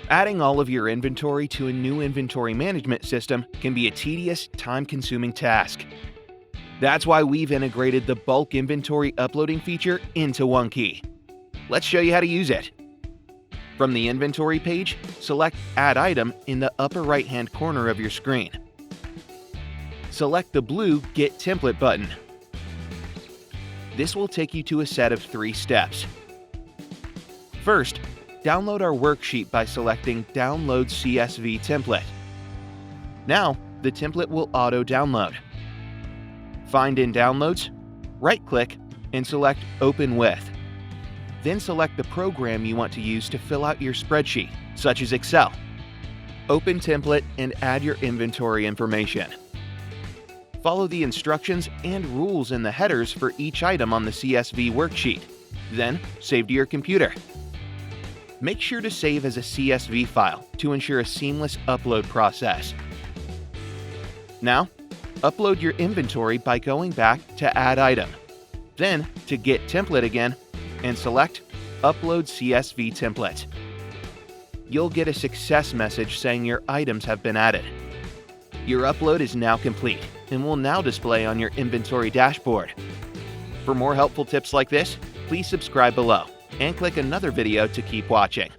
Adding all of your inventory to a new inventory management system can be a tedious, time-consuming task. That's why we've integrated the bulk inventory uploading feature into quicky. Let's show you how to use it. From the inventory page, select Add Item in the upper right-hand corner of your screen. Select the blue Get Template button. This will take you to a set of 3 steps. First, download our worksheet by selecting Download CSV Template. Now, the template will auto-download. Find in Downloads, right-click, and select Open With. Then select the program you want to use to fill out your spreadsheet, such as Excel. Open Template and add your inventory information. Follow the instructions and rules in the headers for each item on the CSV worksheet. Then, save to your computer. Make sure to save as a CSV file to ensure a seamless upload process. Now, upload your inventory by going back to Add Item, then to Get Template again, and select Upload CSV Template. You'll get a success message saying your items have been added. Your upload is now complete and will now display on your inventory dashboard. For more helpful tips like this, please subscribe below and click another video to keep watching.